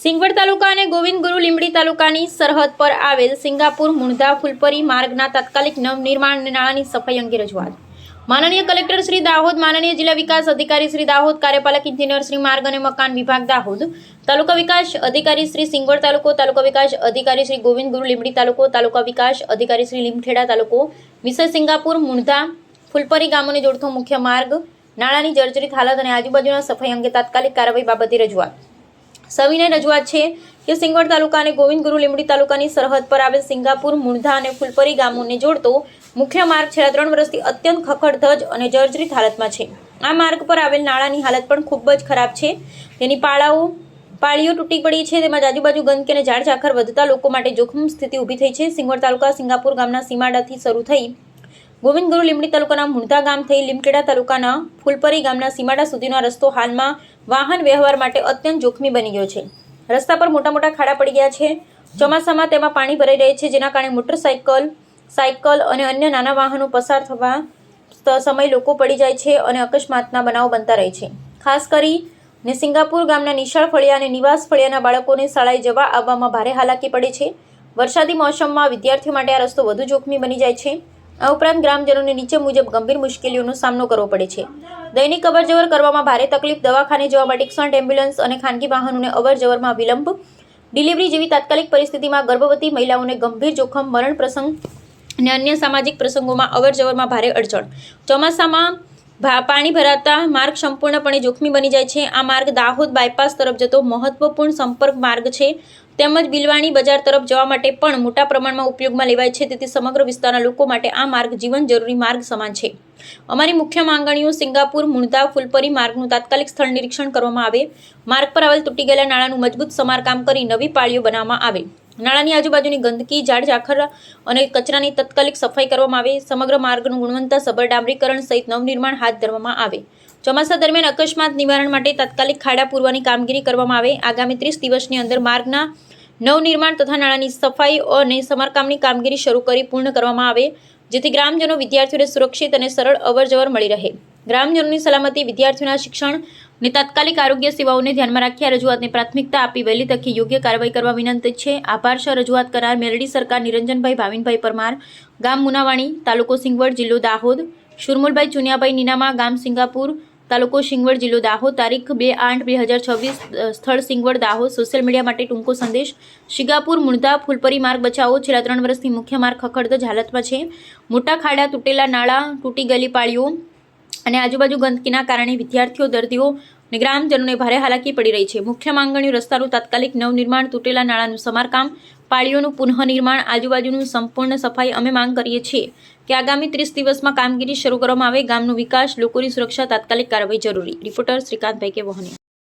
સિંગવડ તાલુકા અને ગોવિંદ ગુરુ લીંબડી તાલુકાની સરહદ પર આવેલ સિંગાપુર મુણધા ફૂલપરી માર્ગના તાત્કાલિક નવનિર્માણ અને નાણાંની સફાઈ અંગે રજૂઆત. માનનીય કલેક્ટર શ્રી દાહોદ, માનનીય જિલ્લા વિકાસ અધિકારી શ્રી દાહોદ, કાર્યપાલક ઇજનેર શ્રી માર્ગ અને મકાન વિભાગ દાહોદ, તાલુકા વિકાસ અધિકારી શ્રી સિંગવડ તાલુકો, તાલુકા વિકાસ અધિકારી શ્રી ગોવિંદ ગુરુ લીંબડી તાલુકો, તાલુકા વિકાસ અધિકારી શ્રી લીમખેડા તાલુકો, વિષય સિંગાપુર મુણધા ફૂલપરી ગામોને જોડતો મુખ્ય માર્ગ નાળાની જર્જરિત હાલત અને આજુબાજુના સફાઈ અંગે તાત્કાલિક કાર્યવાહી બાબતે રજૂઆત. સવિનય રજૂઆત છે કે સિંગવડ તાલુકા અને ગોવિંદ ગુરુ લીંબડી તાલુકાની સરહદ પર આવેલ સિંગાપુર મુણધા અને ફૂલપરી ગામોને જોડતો મુખ્ય માર્ગ છેલ્લા 3 વર્ષથી અત્યંત ખખડધજ અને જર્જરિત હાલતમાં છે. આ માર્ગ પર આવેલ નાળાની હાલત પણ ખૂબ જ ખરાબ છે. તેની પાળીઓ તૂટી પડી છે. તેમજ આજુબાજુ ગંદકી અને ઝાડ ઝાખર વધતા લોકો માટે જોખમ સ્થિતિ ઊભી થઈ છે. સિંગવડ તાલુકા સિંગાપુર ગામના સીમાડાથી શરૂ થઈ ગોવિંદ ગુરુ લીંબડી તાલુકાના મુણધા ગામ થઈ લીમખેડા તાલુકાના ફૂલપરી ગામના સીમાડા સુધીનો રસ્તો હાલમાં વાહન વ્યવહાર માટે અત્યંત જોખમી બની ગયો છે. રસ્તા પર મોટા મોટા ખાડા પડી ગયા છે. ચોમાસામાં તેમાં પાણી ભરાઈ રહે છે, જેના કારણે મોટરસાઇકલ, સાયકલ અને અન્ય નાના વાહનો પસાર થવા સમય લોકો પડી જાય છે અને અકસ્માતના બનાવો બનતા રહે છે. ખાસ કરીને સિંગાપુર ગામના નિશાળ ફળિયા અને નિવાસ ફળિયાના બાળકોને શાળાએ જવા આવવામાં ભારે હાલાકી પડે છે. વરસાદી મોસમમાં વિદ્યાર્થીઓ માટે આ રસ્તો વધુ જોખમી બની જાય છે. આ ઉપરાંત ગ્રામજનોને નીચે મુજબ ગંભીર મુશ્કેલીઓનો સામનો કરવો પડે છે. દૈનિક અવરજવર કરવામાં ભારે તકલીફ, દવાખાને જવા માટે 108 એમ્બ્યુલન્સ અને ખાનગી વાહનોને અવરજવરમાં વિલંબ, ડિલિવરી જેવી તાત્કાલિક પરિસ્થિતિમાં ગર્ભવતી મહિલાઓને ગંભીર જોખમ, મરણ પ્રસંગ અને અન્ય સામાજિક પ્રસંગોમાં અવરજવરમાં ભારે અડચણ. ચોમાસામાં પાણી ભરાતા માર્ગ સંપૂર્ણપણે જોખમી બની જાય છે. આ માર્ગ દાહોદ બાયપાસ તરફ જતો મહત્વપૂર્ણ સંપર્ક માર્ગ છે. તેમજ બિલવાણી બજાર તરફ જવા માટે પણ મોટા પ્રમાણમાં ઉપયોગમાં લેવાય છે. તેથી સમગ્ર વિસ્તારના લોકો માટે આ માર્ગ જીવન જરૂરી માર્ગ સમાન છે. અમારી મુખ્ય માંગણીઓ સિંગાપુર મુણધા ફૂલપરી માર્ગનું તાત્કાલિક સ્થળ નિરીક્ષણ કરવામાં આવે. માર્ગ પર આવેલ તૂટી ગયેલા નાળાનું મજબૂત સમારકામ કરી નવી પાળીઓ બનાવવામાં આવે. નાળાની આજુબાજુની ગંદકી, ઝાડ ઝાખર અને કચરાની તાત્કાલિક સફાઈ કરવામાં આવે. સમગ્ર માર્ગનું ગુણવત્તાસભર ડામરીકરણ સહિત નવનિર્માણ હાથ ધરવામાં આવે. ચોમાસા દરમિયાન અકસ્માત નિવારણ માટે તાત્કાલિક ખાડા પૂરવાની કામગીરી કરવામાં આવે. આગામી 30 દિવસની અંદર માર્ગના નવનિર્માણ તથા નાળાની સફાઈ અને સમારકામની કામગીરી શરૂ કરી પૂર્ણ કરવામાં આવે, જેથી ગ્રામજનો, વિદ્યાર્થીઓને સુરક્ષિત અને સરળ અવરજવર મળી રહે. ગ્રામજનોની સલામતી, વિદ્યાર્થીઓના શિક્ષણ અને તાત્કાલિક આરોગ્ય સેવાઓને ધ્યાનમાં રાખી આ રજૂઆતને પ્રાથમિકતા આપી વહેલી તકે યોગ્ય કાર્યવાહી કરવા વિનંતી છે. આભાર. રજૂઆત કરનાર મેલડી સરકાર નિરંજનભાઈ ભાવિનભાઈ પરમાર, ગામ મુનાવાણી, તાલુકો સિંગવડ, જિલ્લો દાહોદ. શુરમુલભાઈ ચુનિયાભાઈ નીનામા, ગામ સિંગાપુર, તાલુકો સિંગવડ, જિલ્લો દાહોદ. તારીખ 2/8/2026, સ્થળ સિંગવડ, દાહોદ. સોશિયલ મીડિયા માટે ટૂંકો સંદેશ. સિંગાપુર મુણધા ફૂલપરી માર્ગ બચાવો. છેલ્લા 3 વર્ષથી મુખ્ય માર્ગ ખખડધજ હાલતમાં છે. મોટા ખાડા, તૂટેલા નાળા, તૂટી ગયેલી પાળીઓ અને આજુબાજુ ગંદકીના કારણે વિદ્યાર્થીઓ, દર્દીઓ અને ગ્રામજનોને ભારે હાલાકી પડી રહી છે. મુખ્ય માંગણીઓ રસ્તાનું તાત્કાલિક નવનિર્માણ, તૂટેલા નાળાનું સમારકામ, પાળીઓનું પુનઃનિર્માણ, આજુબાજુનું સંપૂર્ણ સફાઈ. અમે માંગ કરીએ છીએ કે આગામી 30 દિવસમાં કામગીરી શરૂ કરવામાં આવે. ગામનો વિકાસ, લોકોની સુરક્ષા, તાત્કાલિક કાર્યવાહી જરૂરી. રિપોર્ટર શ્રીકાંતભાઈ કે વહોનિયા.